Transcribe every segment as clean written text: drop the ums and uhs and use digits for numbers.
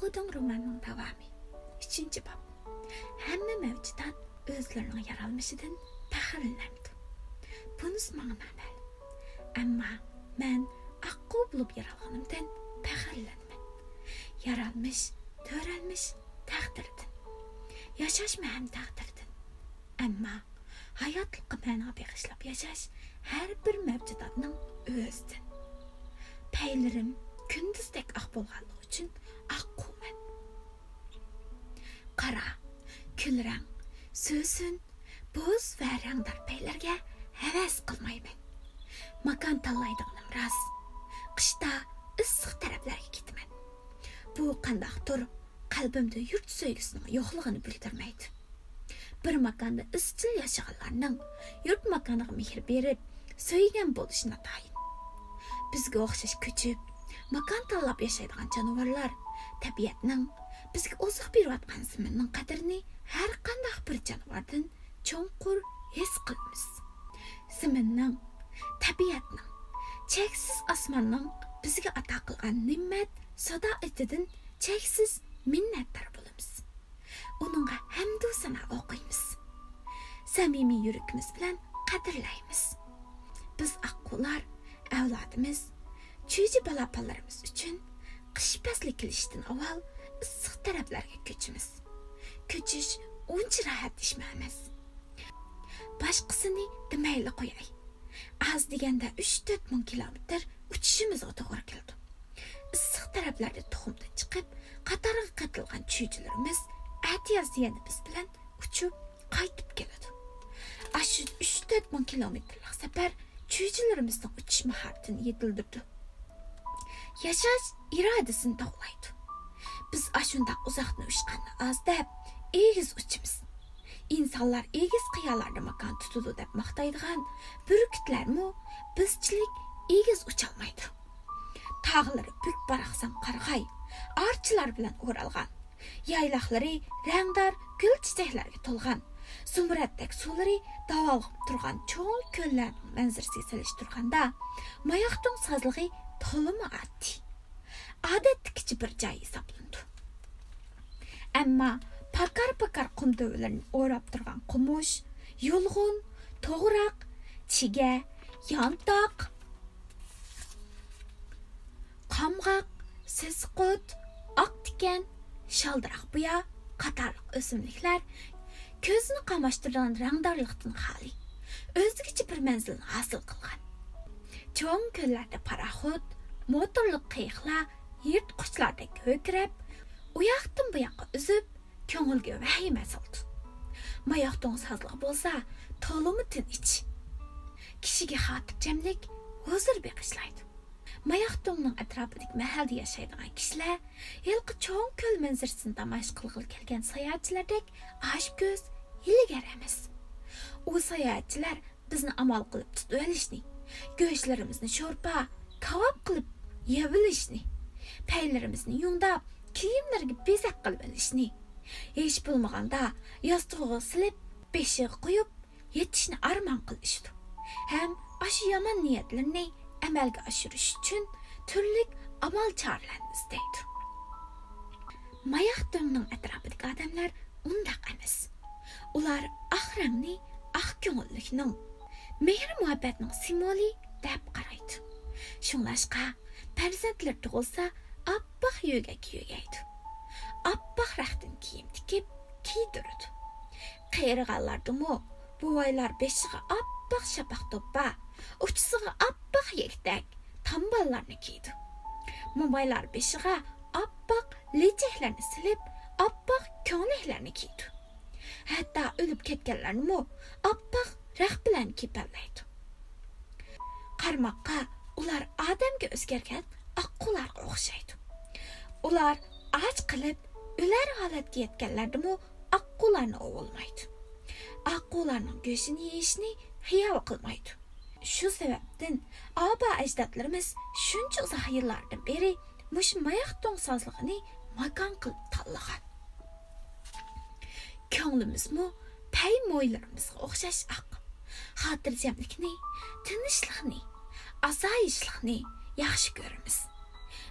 Ahudun romanının davamı. 3. bab. Hamma mavjudot o'zlarining yaralmishidan faxrlanadi. Bunisi menga ma'lum. Ammo men aqu bo'lib yaralganimdan faxrlanman. Yaralmish, to'ralmish taqdirdan. Yashashmi ham taqdirdan. Ammo hayotlikqa ma'no bag'ishlab yashash har bir mavjudotning o'zidan. Paylarim kunduzdek oq bo'lganligi uchun aquman. Qara, kulrang, so'sin, bo'z va rangdor paylarga havas qilmayman. Makon tanlaydiganim rost. Qishda issiq taraflarga ketaman. Bu qandaqdir qalbimda yurt sevgisining yo'qligini bildirmaydi. Bir makonda izchil yashaganlarning yurt makoniga mehr berib, so'ygan bo'lishini tayin. Bizga o'xshash ko'chib, makon tanlab yashaydigan jonivorlar tabiatning bizga oziq berayotgan zaminning qadrini har qanday bir jonivordan cho'nqur his qilamiz. Zaminning, tabiatning, cheksiz osmonning bizga ato qilgan ne'mat sadoatidan cheksiz minnatdor bo'lamiz. Uningga hamdu sana o'qiymiz. Samimiy yuragimiz bilan qadrlaymiz. Biz aqular, avlodimiz, cho'ji balapallarimiz uchun qish fasli kelishdan avval issiq taraflarga ko'chimiz. Ko'chish uncha rahat ish emas. Boshqasini demayli qo'yay. Az deganda 3-4 ming kilometr uchishimizga to'g'ri keldi. Issiq taraflarda tuxumdan chiqib, qatoriga qatilgan cho'jilarimiz atiyaz yana biz bilan uchib qaytib keladi. Ashu 3-4 ming kilometrlik safar cho'jilarimizning uchish mahoratini yetildirdi. Yashash irodasini tog'laydi. Biz ashundaq uzoqni uchganni az deb egiz uchimiz. İnsanlar egiz qiyalarda makon tutudi deb maqtaydigan burkutlarmi bizchilik egiz ucholmaydi. Tog'lari buk baraqsan qarg'ay, archilar bilan o'ralgan. Yayloqlari rangdor gul chichaklarga to'lgan. Zumraddak suvlari davolib turgan cho'ng ko'llarning manzarasiga solishtirganda, mayoqning sozlig'i to'limi oddiy. Odatdagi bir joy hisoblandi. Ammo pakar qum dovlarini o'rab turgan qumush, yulg'un, to'g'roq, chiga, yantoq, qamg'oq, sesqut, oq tikan, shaldiroq buya qatorliq o'simliklar ko'zni qamashtirgan rangdorlikdan xoli o'zgacha bir manzilni hosil qilgan. Cho'ng ko'llarda paraxod, motorli qiyiqlar yirtqichlardek ko'krab, u yoqdan bu yoqqa uzib, ko'ngilga vahima soldi. Mayoqning sozligi bo'lsa, to'limi tinch. Kishiga xotirjamlik, huzur bag'ishlaydi. Mayoqning atrofidagi mahalda yashaydigan kishilar yilqi cho'ng ko'l manzarasini tomosha qilg'il kelgan sayohatchilardek osh ko'z, ilgar emas. U sayohatchilar bizni amal qilib tutib olishni, go'shtlarimizni sho'rpa, kavob qilib yevilishni, paylarimizni yungdab, kiyimlarga bezak qilib olishni, hech bo'lmaganda yostig'iga silib, beshiga qo'yib, yetishni armon qilishdi. Ham ash yomon niyatlarni amalga oshirish uchun turli amal choralarni izlaydi. Mayoqning atrofidagi odamlar undaq emas. Ular oq rangni oq ko'ngillikning, mehr-muhabbatning simvoli deb qaraydi. Shunlashqa farzandlar tug'ilsa, oppoq yo'gak yo'gaydi. Oppoq raqtin kiyim tikib, kiydiradi. Qayrg'anlardimi buvaylar beshiga oppoq shapaq to'ppa, uchisiga oppoq yektak tamballarni kiydi. Momaylar beshiga oppoq lechaklarni silib, oppoq ko'ylaklarni kiydi. Hatto o'lib ketganlarni oppoq raq bilan kiyib. Qarmoqqa ular odamga o'zgargan aqularga o'xshaydi. Ular och qilib, ular holatga yetganlarni aqularni o'g'ilmaydi. Aqularning go'shtini yeyishni xiyol qilmaydi. Shu sababdan aba ajdodlarimiz shuncha uzoq yillardan beri mush mayoqning sozlig'ini makon qilib tanlagan. Ko'nglimizmi pay mo'ylarimizga o'xshash oq. Xotirjamlikni, tinchlikni, asoyishlikni yaxshi ko'ramiz.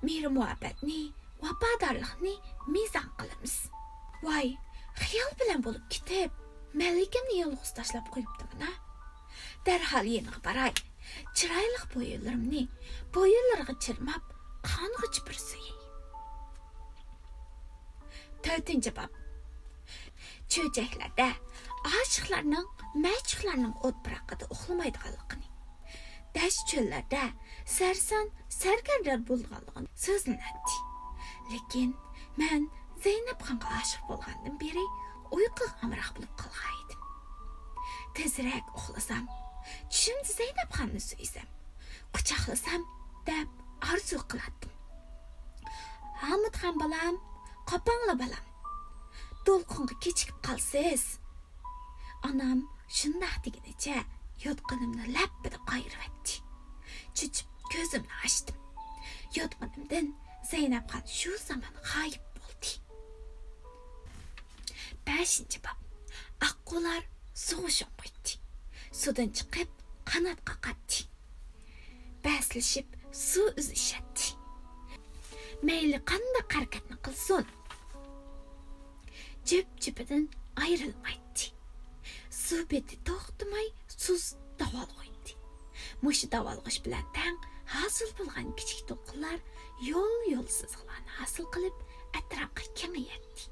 Mehr-muhabbatni, vafodorlikni mizon qilamiz. Voy, xiyol bilan bo'lib ketib, malikimni yolg'iz tashlab qo'yibdim-na. Darhol yeniga baray. Chiroyli bo'yinlarimni bo'yinlarga chirmab, qong'ich bir suyay. 4-bob. Cho'chaklarda oshiqlarning, machuqlarning o't biraqida uxlamaydiganligini, dash cho'llarda sarson sargardar bo'lganligini so'zlanadi. Lekin men Zeynep xonga oshiq bo'lgandan beri uyquga amroq bo'lib qolgan edim. Tezroq uxlasam, tushimda Zeynep xonni suysam, quchoqlasam deb orzu qilardim. Hamid xon balam, qopangla balam. To'lqinga kechikib qolsiz. Anam shunday degunicha yotqinimni lappida qayiribdi. Cho'chib ko'zimni ochdim. Yotqinimdan Zeynep xon shu zamon g'oyib bo'ldi. 5-bob. Aqular sug'ishib qo'ydi. Sudan chiqib qanot qaqatdi. Baslashib suv uzishadi. Mayli qanday harakatni qilsin, jip-jipidan ayrilmaydi. Suv beti to'xtamay suz davolg'iydi. Mush davolg'ish bilan tang hosil bo'lgan kichik to'lqinlar yo'l siziqlarni hosil qilib atrofga kengayadi.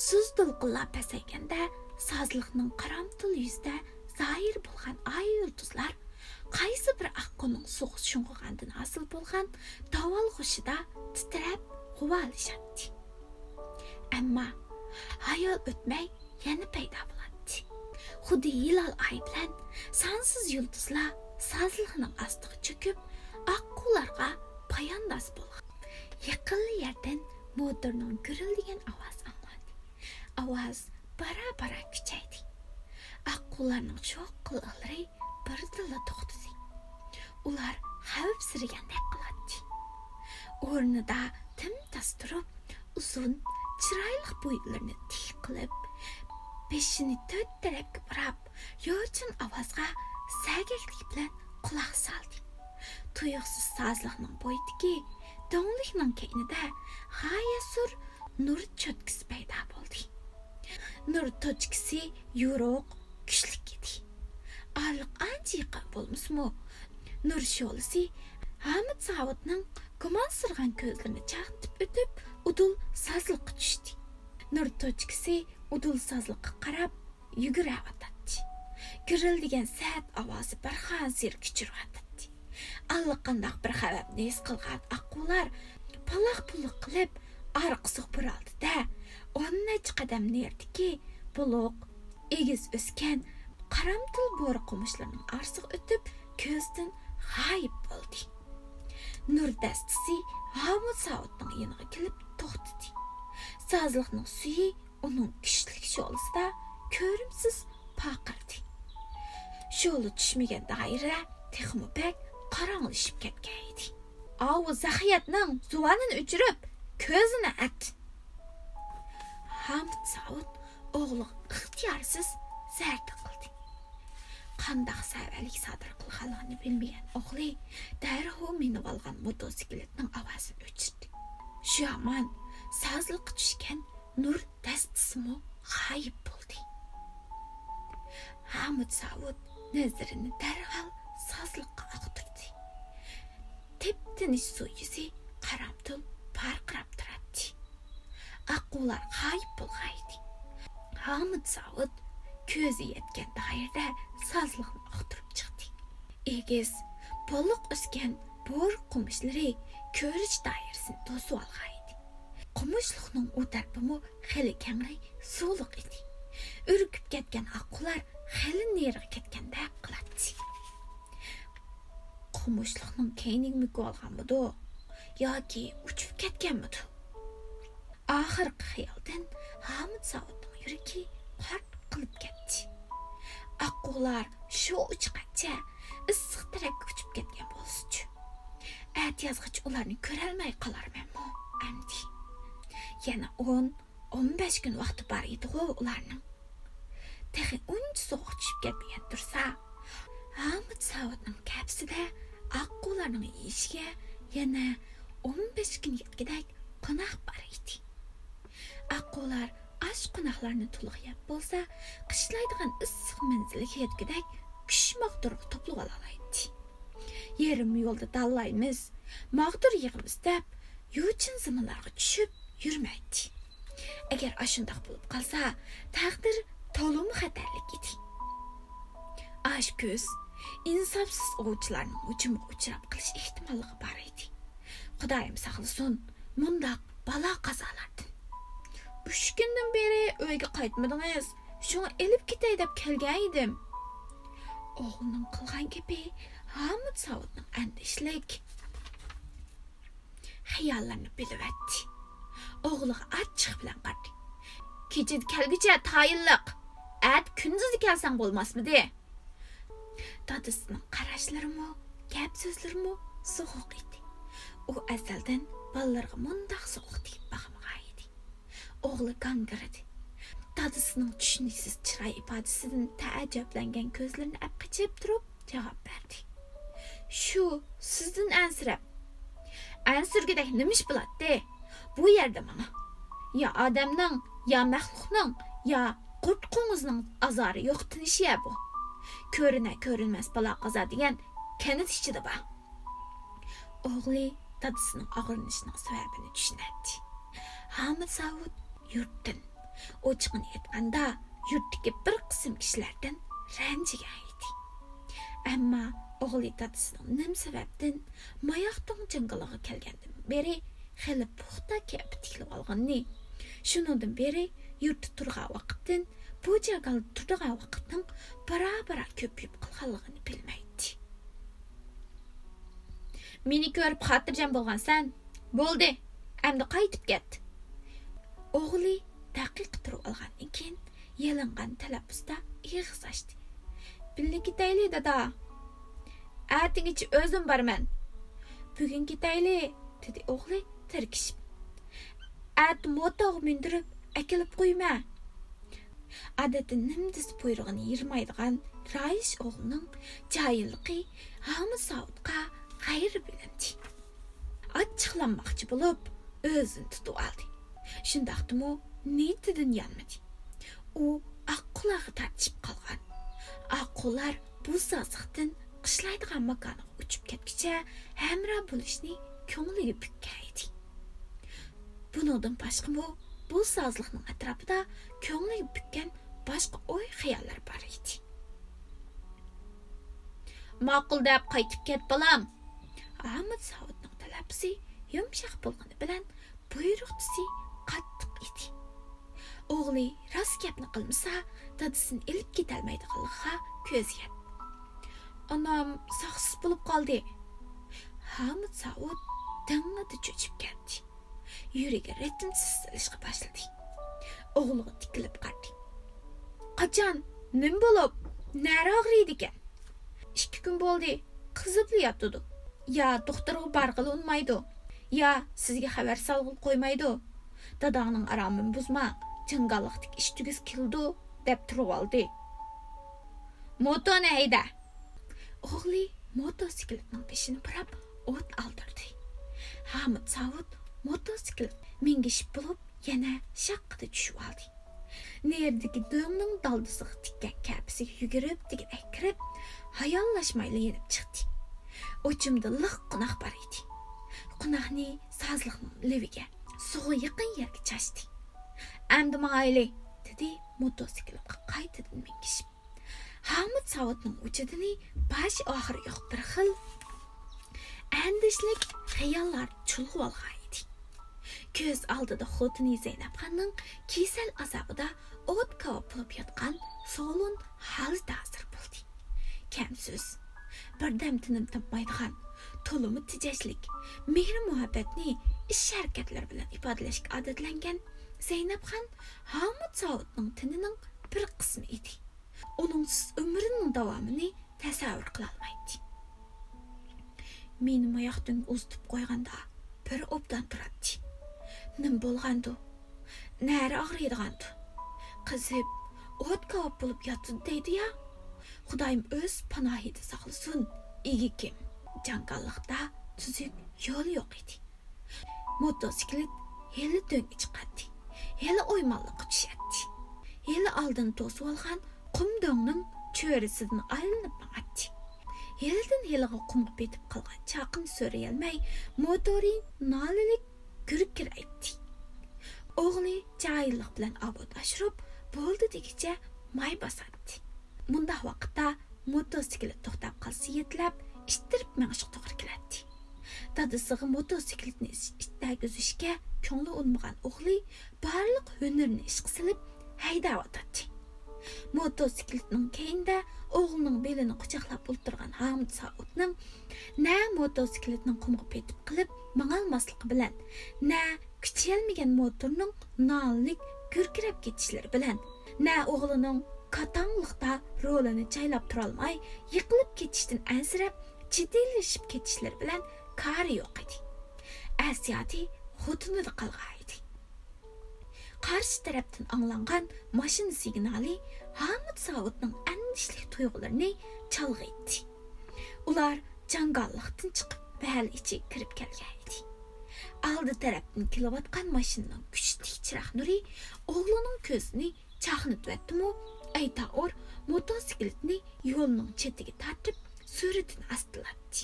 Suz to'lqinlar pasayganda sozliqning qaramtul yuzda zohir bo'lgan ay yulduzlar qaysi bir aquning so'g'iz sho'ng'igandan hosil bo'lgan davolg'ishida titrab g'uvalishadi. Ammo hayol o'tmay yana paydo bo'ladi. Xuddi hilol ay bilan sonsiz yulduzlar sozliqning ostiga cho'kib, aqularga poyandoz bo'lgan. Yaqin yerdan motorning gurildigan ovoz anglandi. Ovoz bara kuchaydi. Aqularning cho'qqilari birdilla to'xtadi. Ular xavfsiragandek qiladi. O'rnida timtas turib, uzun, chiroyli bo'yinlarini tik qilib, beshini 4 tarafga burab, yochin ovozga sagaklik bilan quloq soldi. Tuyuqsiz sozliqning bo'yidagi do'nglikning keynida g'oyasur nur cho'tkisi paydo bo'ldi. Nur cho'tkisi yo'roq, kuchli edi. Arliq ancha yaqin bo'lmasmi, nur sho'lisi Hamid Savodning gumonsirgan ko'zlarini chaqitib o'tib, udul sozliqqa tushdi. Nur cho'tkisi udul sozliqqa qarab yugurayotdi. Girildigan sat ovozi barxansir kuchirayotdi. Allaqandoq bir xavfni his qilgan aqular paloq-puliq qilib orqasiga buraldi-da, 10 qadam nerdiki, buloq, egiz o'sgan qaramtul bo'ri qumishlarning orsiga o'tib, ko'zdan g'oyib bo'ldi. Nur dastasi Hamid Savodning yoniga kelib to'xtadi. Sozliqning suyi uning kuchli sho'lisida ko'rimsiz paqirdi. Sho'li tushmagan doira texmi bak qorong'ilashib ketgan edi. Avu Zahiyatning zuvanini o'chirib, ko'zini atdi. Hamid Savod o'g'li ixtiyorsiz zarda qildi. Qandoq savalik sodir qilganligini bilmagan o'g'li darhol minib olgan motosikletning ovozini o'chirdi. Shu amon sozliqqa tushgan nur dastisimi g'oyib bo'ldi. Hamid Savod nazarini darhol sozliqqa oqtirdi. Tep-tinish suv yuzi qaramtul parqirab turadi. Aqular g'oyib bo'lg'aydi. Hamid Savod ko'zi yetgan doirada sozliqni oqtirib chiqdi. Egiz, poliq o'sgan bo'r qumishlari ko'rish doirasini to'sib olg'aydi. Qumishliqning u tarafimi xili kengri suvliq edi. Urkib ketgan aqular xili neriga ketganda qiladi. Qumishliqning keyningmi olganmidi yoki uchib ketganmidi? Oxirgi xiyoldan Hamid Savodning yuragi qart qilib ketdi. Aqular shu uchqacha issiq tarafga uchib ketgan bo'lsa-chi. Atiyazg'ich ularni ko'rolmay qolarmanmi? Amdi. Yana 10-15 kun vaqti bor edi-ku ularning. Texi uncha sovuq tushib ketmagan tursa, Hamid Savodning kapsida aqularning ishiga yana 15 kun yetgidek qo'noq bor edi. ular ash qunaqlarni to'liq yeb bo'lsa, qishlaydigan issiq manzilga yetgudek kuch maqturib to'plab olaydi. Yerim yo'lda dallaymiz, maqtur yig'imiz deb, yuchin ziminlarga tushib yurmaydi. Agar ashundaq bo'lib qolsa, taqdir to'lim xatarlik edi. Ash ko'z insofsiz ovchilarning hujumiga uchrab qilish ehtimolligi bor edi. Xudoyim saqlasin, mundaq balo qazolardan. 3 kundan beri uyga qaytmadingiz. Shuni elib ketay deb kelgan edim. O'g'lining qilgan gapi Hamid Savudning andishlik xayollarini bilibdi. O'g'liga achchiq bilan qaradi. Kechida kelguncha tayinliq. At kunduzi kelsang bo'lmasmidi? Dadasining qarashlarimi, gap so'zlarimi so'g'uq edi. U azaldan bolalarga mundaq so'g'uq deb baqmagan edi. O'g'li gangiradi. Dadasining tushuniksiz chiroy ifodasidan taajjublangan ko'zlarini apqichib turib javob berdi. Shu sizdan ansirab. Ansirgidek nima ish bo'ladi? Bu yerda mana ya odamning, ya maxluqning, ya qurt-qo'ng'izning azori yo'q tinishi bu. Ko'rinmas balo qazo degan kanat ichida bor. O'g'li dadasining og'rinishining sababini tushunadi. Hamid Savud yurtdan ochiqni aytganda yurtdagi bir qism kishilardan ranjigan edi. Ammo o'g'li dadasining nim sababdan mayoqning jangaliga kelgandan beri xili puxta kep tiklib olganni. Shuningdan beri yurtda turgan vaqtdan bu jagal turgan vaqtning bara ko'payib qolganligini bilmaydi. Meni ko'rib xotirjam bo'lgansan. Bo'ldi. Endi qaytib ket. O'g'li daqiq turib olgandan keyin yalingan talaffuzda ig'iz ochdi. Birga ketayli dada. Atingicha o'zim borman. Bugun ketayli, dedi o'g'li tirkishib. At motoga mindirib akilib qo'yma. Adati nimdiz buyrug'ini yirmaydigan Rais o'g'lining jahilligi Hamid Savudga g'ayri bilindi. Achchiqlanmoqchi bo'lib, o'zini tutib oldi. Shundaqdimi, niyatidan yanmadi. U aqulag'i tartib qolgan. Aqular bu saziqdan qishlaydigan makoniga uchib ketguncha hamroh bo'lishni ko'ngliga bukkan edi. Buningdan boshqa bu sozliqning atrofida ko'ngliga bukkan boshqa o'y-xayollar bor edi. Ma'qul deb qaytib ket bolam. Hamid Savudning talabisi yumshoq bo'lgani bilan buyruqchisi qattiq edi. O'g'li rost gapni qilmasa, dadasini ilib ketolmaydiganligiga ko'z yetdi. Anam saqsiz bo'lib qoldi. Hamid Savud dang'ida cho'chib ketdi. Yuragi ritmsiz silishga boshladi. O'g'liga tikilib qaradi. Qachon? Nim bo'lib? Nari og'riydi ekan? 2 kun bo'ldi. Qizib yotdi. Ya doktorga borg'ili unmaydi. Ya sizga xabar solg'il qo'ymaydi. Dadangning aromini buzma. Jangalliqdek ish tugiz keldi deb turib oldi. Motoni hayda. O'g'li motosikletning peshini burab o't oldirdi. Hamid Savud motosiklet mingishib bo'lib yana shaqqida tushib oldi. Nerdagi do'ngning daldisiga tikkan kapisiga yugurib degan kirib, hayallashmayli yenib chiqdi. O'chimda liq qunoq bor edi. Qunoqni sazliqning leviga, suvga yaqin yerga chashdi. Endi mayli, dedi motosikletga qaytadan mingishib. Hamid Savudning uchidini bash oxiri yo'q bir xil andishlik xayollar chulg'ib olgan edi. Ko'z oldida xotini Zaynabxonning kasal azobida o't qovib yotgan so'lun hali ta'sir bo'ldi. Kamsiz, birdam tinim topmaydigan, to'limi tejashlik, mehr muhabbatni ish harakatlari bilan ifodalashga odatlangan Zaynabxon Hamid Savudning tinining bir qismi edi. Uningsiz umrining davomini tasavvur qila olmaydi. Meni mayoqdan uzitib qo'yganda bir obdan turadi. Nim bo'lgandi? Nari og'riydigandi? Qizib, o't qovib bo'lib yotdi deydi-ya. Xudoyim o'z panohida saqlasin. Igi kim? Jangalliqda tuzuk yo'l yo'q edi. Motosiklet heli do'ng chiqadi. heli oymanlıqqa düşətdi. Heli aldın tosup alğan qum döngning çörisidan aylanıp maňatdy. Helidən heliga qumga betip qalğan çaqın söreýelmey, motori nalilik gürkir aytdy. Oğli cahillik bilen abod aşırıp, boldy degiçe may basatdy. Mundaq vaqtda motosiklet toxtap qalsa yetlap, iştirip meňişik toğry keletdi. Dadysygy motosikletni iştägizişke köňli olmagan oğli barlyk hünerini işqe salyp haýdap atady. Motosikletning keýinde oğlunyň belini quçaklap ulturgan Hamid Saudning nä motosikletning qumga petip qılıp maňalmaslygy bilen, nä küçelmegen motornyň nallik gürkirep ketişleri bilen, nä oğlunyň katanlykda rolini çaylap turalmay, yıkılıp ketişden änsirep, çidilleşip ketişleri bilen kari ýok idi. Äsiyati xotunyda qalğaydy. Qarşı tarapdan anlangan maşina signali Hamid Saudning endişlik tuygularyny çalgydy. Ular jangallıktan çıkıp bäl içi kirip kelgäydi. Aldy tarapdan kelewatgan maşinanyň güçli çyrak nuri oğlunyň közüni çaqnyp etdimi, aýtaor motosikletni ýolunyň çetigi tartyp süretini astylatdy.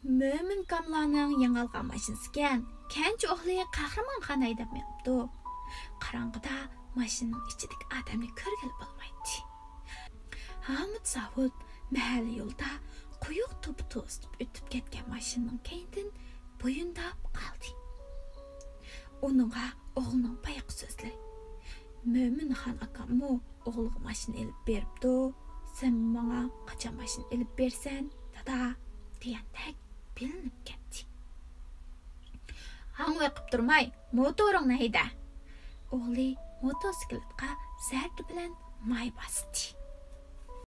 Mömin kamlanyň ýaňalgan maşinasy kenç oğly kahraman aýdap mepdi. Qarangyda maşinanyň içideki adamny körgeli bolmaýdy. Hamid Saud mähäl ýolda quyuq topu tostup ötüp ketken maşinanyň keýinden boýundap qaldy. Onuňa oğlunyň baýaky sözleri: "Mömin han akammy oğluga maşina elip beripdi. Sen maňa qaçan maşina elip bersen, dada" diýendek bilinip ketdi. "Haň waqyp durmay, motoryňy haýda." Oğli motosikletka zärdi bilen may bastı.